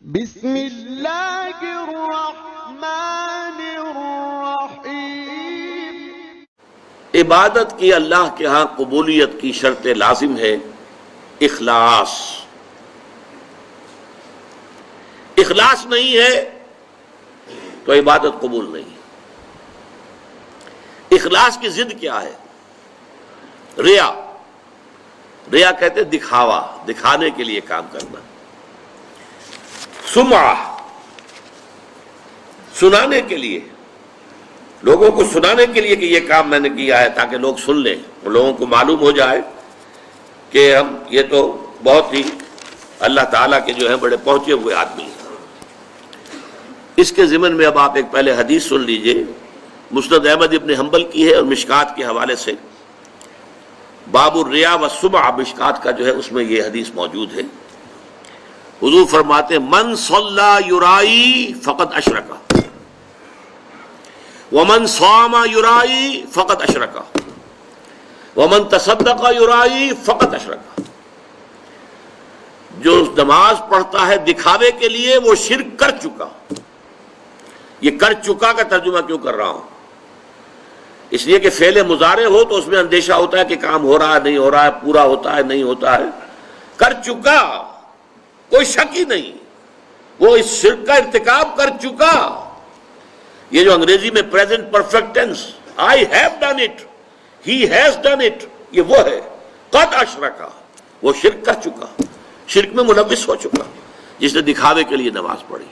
بسم اللہ الرحمن الرحیم۔ عبادت کی اللہ کے ہاں قبولیت کی شرط لازم ہے اخلاص۔ اخلاص نہیں ہے تو عبادت قبول نہیں۔ اخلاص کی ضد کیا ہے؟ ریا۔ ریا کہتے ہیں دکھاوا، دکھانے کے لیے کام کرنا۔ سمعہ، سنانے کے لیے، لوگوں کو سنانے کے لیے کہ یہ کام میں نے کیا ہے تاکہ لوگ سن لیں اور لوگوں کو معلوم ہو جائے کہ ہم یہ تو بہت ہی اللہ تعالیٰ کے جو ہے بڑے پہنچے ہوئے آدمی ہیں۔ اس کے ضمن میں اب آپ ایک پہلے حدیث سن لیجئے، مسند احمد ابن حنبل کی ہے اور مشکات کے حوالے سے، باب الریا والسمعہ، مشکات کا جو ہے اس میں یہ حدیث موجود ہے۔ حضور فرماتے ہیں من صلی یرائی فقد اشرک ومن صام یرائی فقد اشرک ومن تصدق یرائی فقد اشرک۔ جو نماز پڑھتا ہے دکھاوے کے لیے وہ شرک کر چکا۔ یہ کر چکا کا ترجمہ کیوں کر رہا ہوں؟ اس لیے کہ فعل مضارع ہو تو اس میں اندیشہ ہوتا ہے کہ کام ہو رہا ہے نہیں ہو رہا ہے، پورا ہوتا ہے نہیں ہوتا ہے۔ کر چکا، کوئی شک ہی نہیں، وہ اس شرک کا ارتکاب کر چکا۔ یہ جو انگریزی میں present perfect tense, I have done it, he has done it, یہ وہ ہے قد اشرکا، وہ شرک کر چکا، شرک میں ملوث ہو چکا۔ جس نے دکھاوے کے لیے نماز پڑھی،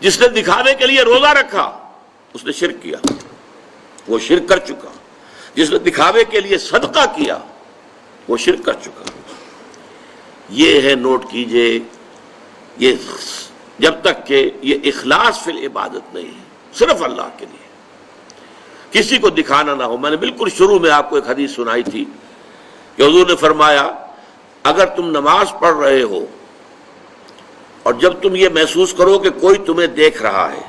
جس نے دکھاوے کے لیے روزہ رکھا، اس نے شرک کیا، وہ شرک کر چکا۔ جس نے دکھاوے کے لیے صدقہ کیا، وہ شرک کر چکا۔ یہ ہے، نوٹ کیجئے، یہ جب تک کہ یہ اخلاص فی العبادت نہیں ہے، صرف اللہ کے لیے، کسی کو دکھانا نہ ہو۔ میں نے بالکل شروع میں آپ کو ایک حدیث سنائی تھی کہ حضور نے فرمایا اگر تم نماز پڑھ رہے ہو اور جب تم یہ محسوس کرو کہ کوئی تمہیں دیکھ رہا ہے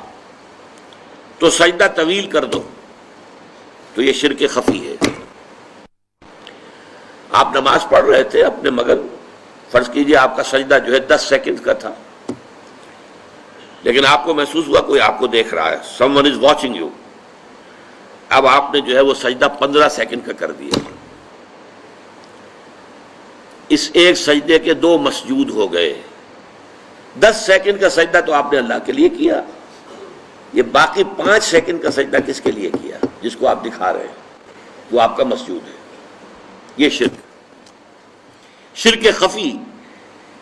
تو سجدہ طویل کر دو، تو یہ شرک خفی ہے۔ آپ نماز پڑھ رہے تھے اپنے مگن، فرض کیجئے آپ کا سجدہ جو ہے 10 سیکنڈ کا تھا، لیکن آپ کو محسوس ہوا کوئی آپ کو دیکھ رہا ہے، someone is watching you۔ اب آپ نے جو ہے وہ سجدہ 15 سیکنڈ کا کر دیا۔ اس ایک سجدے کے 2 مسجود ہو گئے۔ 10 سیکنڈ کا سجدہ تو آپ نے اللہ کے لیے کیا، یہ باقی 5 سیکنڈ کا سجدہ کس کے لیے کیا؟ جس کو آپ دکھا رہے ہیں، وہ آپ کا مسجود ہے۔ یہ شرک خفی۔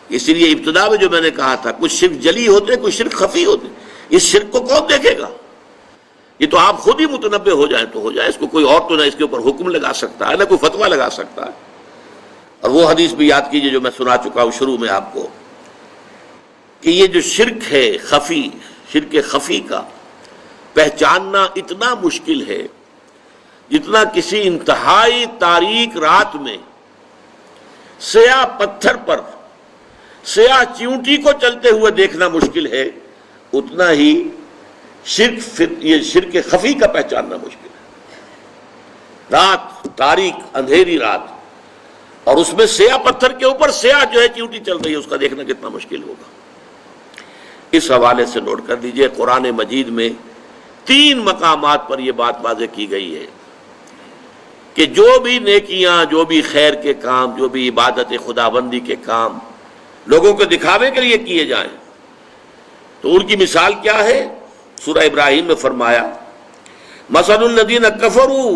اس لیے ابتدا میں جو میں نے کہا تھا کچھ شرک جلی ہوتے، کچھ شرک خفی ہوتے۔ اس شرک کو کون دیکھے گا؟ یہ تو آپ خود ہی متنبہ ہو جائیں تو ہو جائے، اس کو کوئی اور تو نہ اس کے اوپر حکم لگا سکتا ہے، نہ کوئی فتویٰ لگا سکتا ہے۔ اور وہ حدیث بھی یاد کیجئے جو میں سنا چکا ہوں شروع میں آپ کو، کہ یہ جو شرک ہے خفی، شرک خفی کا پہچاننا اتنا مشکل ہے جتنا کسی انتہائی تاریک رات میں سیاہ پتھر پر سیاہ چیونٹی کو چلتے ہوئے دیکھنا مشکل ہے، اتنا ہی یہ شرک خفی کا پہچاننا مشکل ہے۔ رات تاریک اندھیری رات، اور اس میں سیاہ پتھر کے اوپر سیاہ جو ہے چیونٹی چل رہی ہے، اس کا دیکھنا کتنا مشکل ہوگا۔ اس حوالے سے نوٹ کر دیجئے، قرآن مجید میں 3 مقامات پر یہ بات واضح کی گئی ہے کہ جو بھی نیکیاں، جو بھی خیر کے کام، جو بھی عبادت خداوندی کے کام لوگوں کو دکھاوے کے لیے کیے جائیں تو ان کی مثال کیا ہے؟ سورہ ابراہیم میں فرمایا مثل الذین کفروا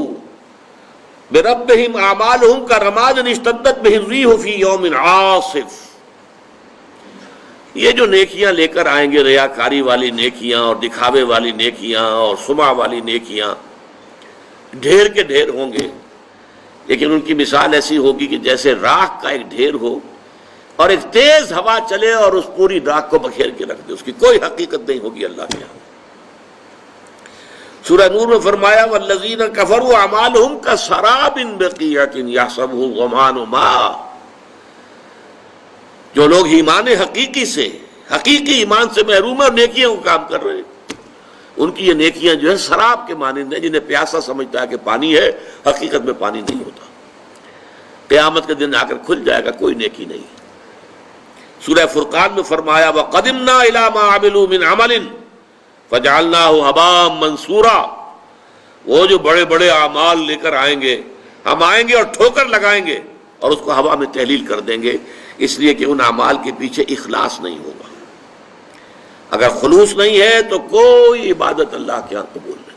بربہم اعمالہم کرماد اشتدت بہ الریح فی یوم عاصف۔ یہ جو نیکیاں لے کر آئیں گے، ریاکاری والی نیکیاں اور دکھاوے والی نیکیاں اور سمعہ والی نیکیاں، ڈھیر کے ڈھیر ہوں گے، لیکن ان کی مثال ایسی ہوگی کہ جیسے راکھ کا ایک ڈھیر ہو اور ایک تیز ہوا چلے اور اس پوری راکھ کو بکھیر کے رکھ دے، اس کی کوئی حقیقت نہیں ہوگی اللہ کے یہاں۔ سورہ نور میں فرمایا والذین کفروا اعمالہم کسراب بقیعۃ یحسبہ الظمآن ماء۔ جو لوگ ایمان حقیقی سے، حقیقی ایمان سے محروم اور نیکیوں کو کام کر رہے ہیں، ان کی یہ نیکیاں جو ہے سراب کے مانند ہیں، جنہیں پیاسا سمجھتا ہے کہ پانی ہے، حقیقت میں پانی نہیں ہوتا۔ قیامت کے دن آ کر کھل جائے گا، کوئی نیکی نہیں۔ سورہ فرقان میں فرمایا وَقَدِمْنَا إِلَىٰ مَا عَمِلُوا مِنْ عَمَلٍ فَجَعَلْنَاهُ هَبَاءً مَنْثُورًا، وہ جو بڑے بڑے اعمال لے کر آئیں گے، ہم آئیں گے اور ٹھوکر لگائیں گے اور اس کو ہوا میں تحلیل کر دیں گے، اس لیے کہ ان اعمال کے پیچھے اخلاص نہیں ہوگا۔ اگر خلوص نہیں ہے تو کوئی عبادت اللہ کے ہاں قبول نہیں۔